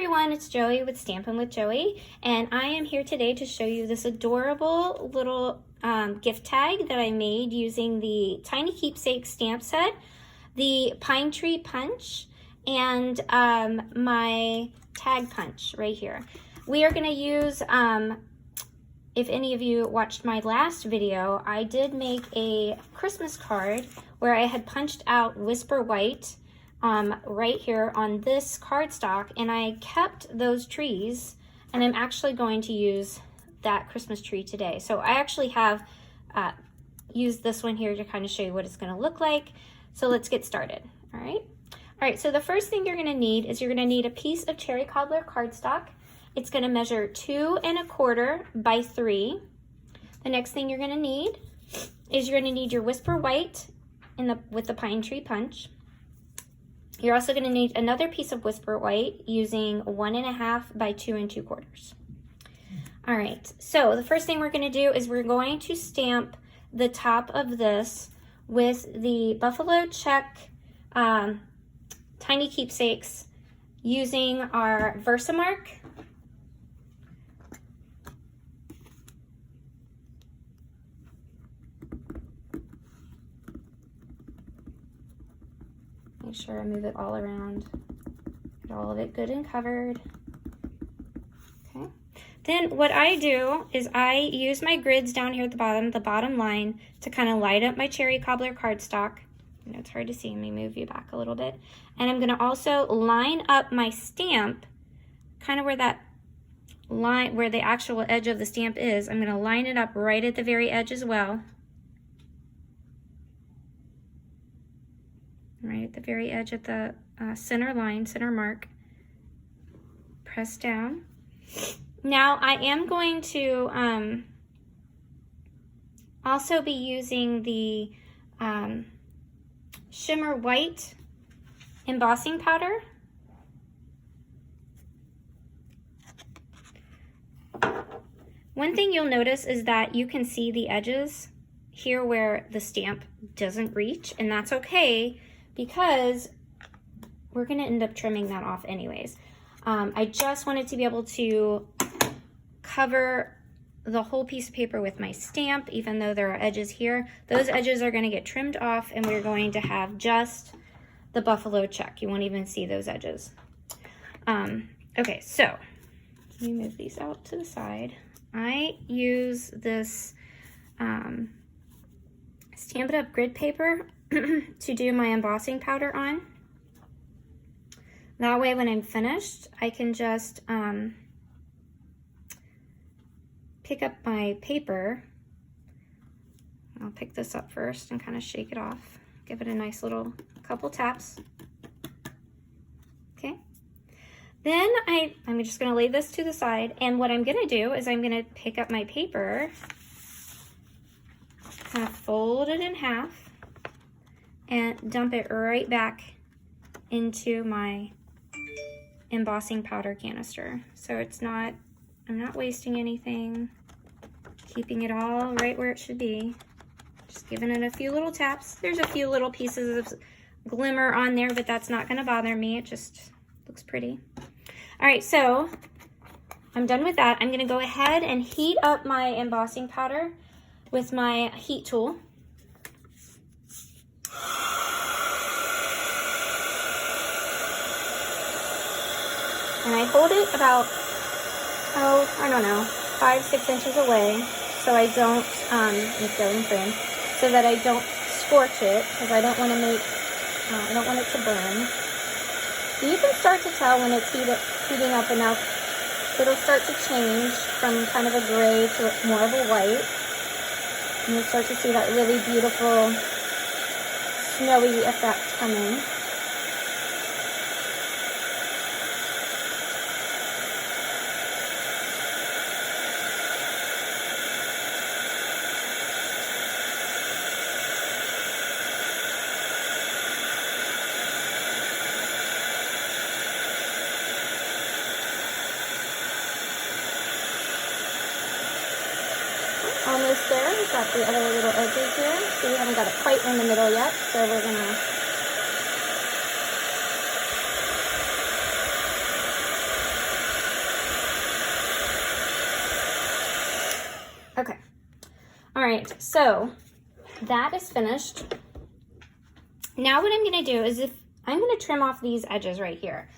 everyone, it's Joey with Stampin' with Joey, and I am here today to show you this adorable little gift tag that I made using the Tiny Keepsake Stamp set, the Pine Tree Punch, and my tag punch right here. We are going to use, if any of you watched my last video, I did make a Christmas card where I had punched out Whisper White right here on this cardstock, and I kept those trees, and I'm actually going to use that Christmas tree today. So I actually have used this one here to kind of show you what it's going to look like. So let's get started. All right, so the first thing you're going to need is you're going to need a piece of cherry cobbler cardstock. It's going to measure 2 1/4 by 3. The next thing you're going to need is you're going to need your Whisper White with the Pine Tree Punch. You're also going to need another piece of Whisper White using 1 1/2 by 2 2/4. All right, so the first thing we're going to do is we're going to stamp the top of this with the Buffalo Check Tiny Keepsakes using our Versamark. Make sure I move it all around, get all of it good and covered. Okay. Then what I do is I use my grids down here at the bottom line, to kind of light up my cherry cobbler cardstock. I know it's hard to see, let me move you back a little bit. And I'm gonna also line up my stamp, kind of where that line, where the actual edge of the stamp is. I'm gonna line it up right at the very edge as well. Right at the very edge at the center line, center mark. Press down. Now I am going to also be using the Shimmer White embossing powder. One thing you'll notice is that you can see the edges here where the stamp doesn't reach, and that's okay, because we're going to end up trimming that off anyways. I just wanted to be able to cover the whole piece of paper with my stamp, even though there are edges here. Those edges are going to get trimmed off, and we're going to have just the Buffalo Check. You won't even see those edges. Okay, so let me move these out to the side. I use this Stampin' Up! Grid paper to do my embossing powder on. That way when I'm finished, I can just pick up my paper. I'll pick this up first and kind of shake it off. Give it a nice little couple taps. Okay. Then I'm just going to lay this to the side, and what I'm going to do is I'm going to pick up my paper, kind of fold it in half, and dump it right back into my embossing powder canister. So I'm not wasting anything, keeping it all right where it should be. Just giving it a few little taps. There's a few little pieces of glimmer on there, but that's not gonna bother me. It just looks pretty. All right, so I'm done with that. I'm gonna go ahead and heat up my embossing powder with my heat tool. And I hold it about, I don't know, 5-6 inches away, so I don't, so that I don't scorch it, because I don't want to I don't want it to burn. You can start to tell when it's heating up enough. It'll start to change from kind of a gray to more of a white. And you'll start to see that really beautiful snowy effect coming. Almost there. We've got the other little edges here. So we haven't got it quite in the middle yet, so we're gonna Okay. All right, so that is finished. Now what I'm gonna do is I'm gonna trim off these edges right here.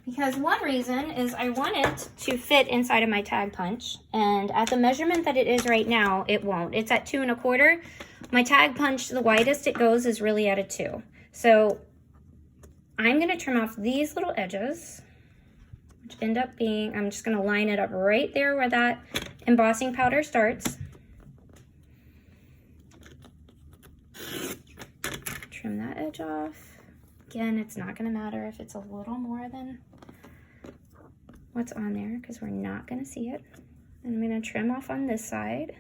Because one reason is I want it to fit inside of my tag punch, and at the measurement that it is right now, it won't. It's at 2 1/4. My tag punch, the widest it goes is really at a 2. So I'm gonna trim off these little edges, which end up being, I'm just gonna line it up right there where that embossing powder starts. Trim that edge off. Again, it's not gonna matter if it's a little more than what's on there because we're not gonna see it. And I'm gonna trim off on this side.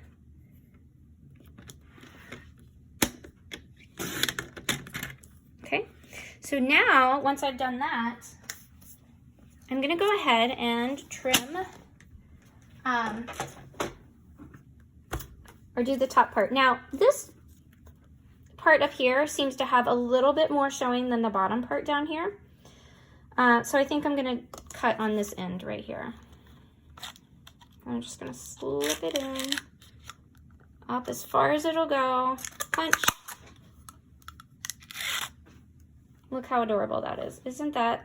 Okay, so now once I've done that, I'm gonna go ahead and trim or do the top part. Now this part up here seems to have a little bit more showing than the bottom part down here. So I think I'm gonna cut on this end right here. I'm just gonna slip it in, up as far as it'll go, punch. Look how adorable that is. Isn't that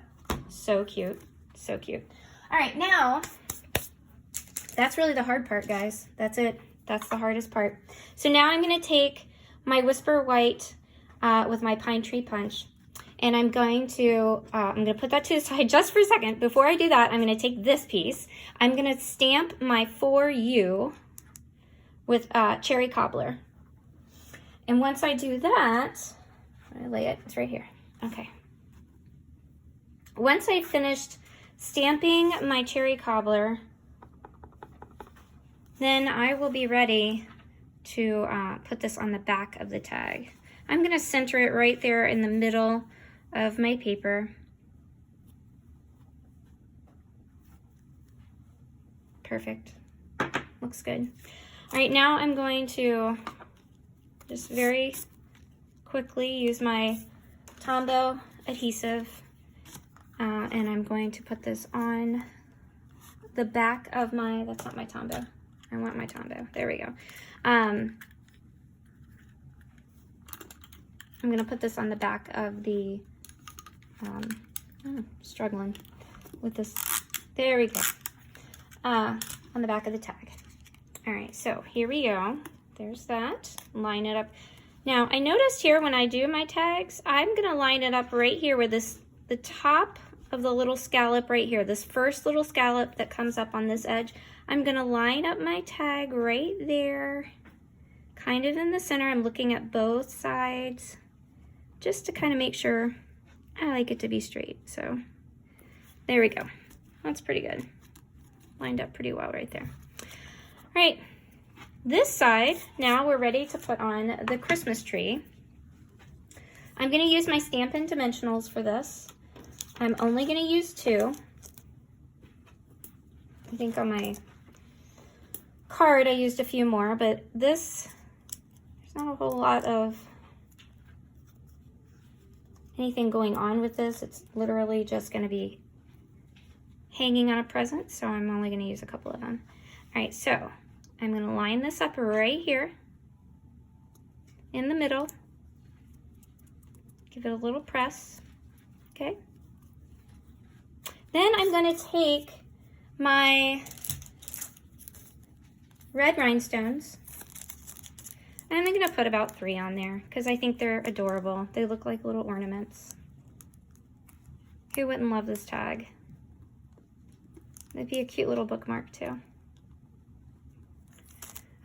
so cute? So cute. All right, now, that's really the hard part, guys. That's it. That's the hardest part. So now I'm gonna take my Whisper White with my Pine Tree Punch, and I'm gonna put that to the side just for a second. Before I do that, I'm gonna take this piece. I'm gonna stamp my For You with Cherry Cobbler. And once I do that, I lay it, it's right here. Okay. Once I've finished stamping my Cherry Cobbler, then I will be ready to put this on the back of the tag. I'm gonna center it right there in the middle of my paper. Perfect, looks good. All right, now I'm going to just very quickly use my Tombow adhesive and I'm going to put this on the back of my, that's not my Tombow, I want my Tombow, there we go. I'm gonna put this on the back of the, struggling with this, there we go, on the back of the tag. All right, so here we go, there's that, line it up. Now, I noticed here when I do my tags, I'm gonna line it up right here where the top of the little scallop right here, this first little scallop that comes up on this edge, I'm gonna line up my tag right there, kind of in the center. I'm looking at both sides just to kind of make sure I like it to be straight. So there we go. That's pretty good. Lined up pretty well right there. All right, this side, now we're ready to put on the Christmas tree. I'm gonna use my Stampin' Dimensionals for this. I'm only gonna use 2. I think on my card I used a few more, but this, there's not a whole lot of anything going on with this. It's literally just gonna be hanging on a present, so I'm only gonna use a couple of them. All right, so I'm gonna line this up right here in the middle. Give it a little press, okay? Then I'm gonna take my red rhinestones and I'm gonna put about 3 on there because I think they're adorable. They look like little ornaments. Who wouldn't love this tag? It'd be a cute little bookmark too.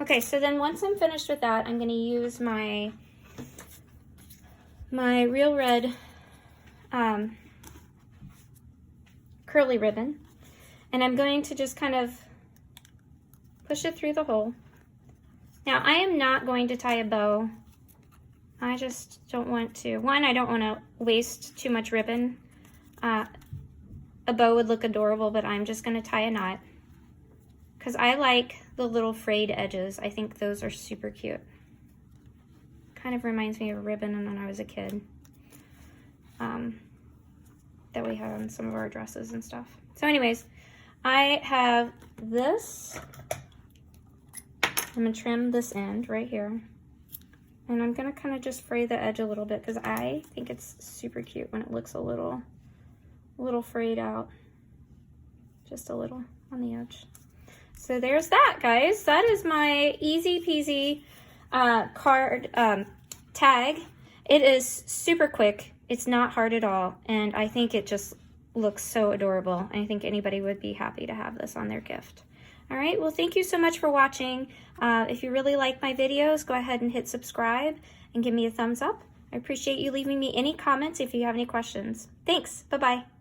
Okay, so then once I'm finished with that, I'm gonna use my Real Red curly ribbon, and I'm going to just kind of push it through the hole. Now, I am not going to tie a bow. I just don't want to. One, I don't want to waste too much ribbon. A bow would look adorable, but I'm just going to tie a knot because I like the little frayed edges. I think those are super cute. Kind of reminds me of a ribbon when I was a kid that we had on some of our dresses and stuff. So anyways, I have this I'm gonna trim this end right here. And I'm gonna kind of just fray the edge a little bit because I think it's super cute when it looks a little frayed out. Just a little on the edge. So there's that, guys. That is my easy peasy card tag. It is super quick. It's not hard at all. And I think it just looks so adorable. I think anybody would be happy to have this on their gift. All right, well, thank you so much for watching. If you really like my videos, go ahead and hit subscribe and give me a thumbs up. I appreciate you leaving me any comments if you have any questions. Thanks, bye-bye.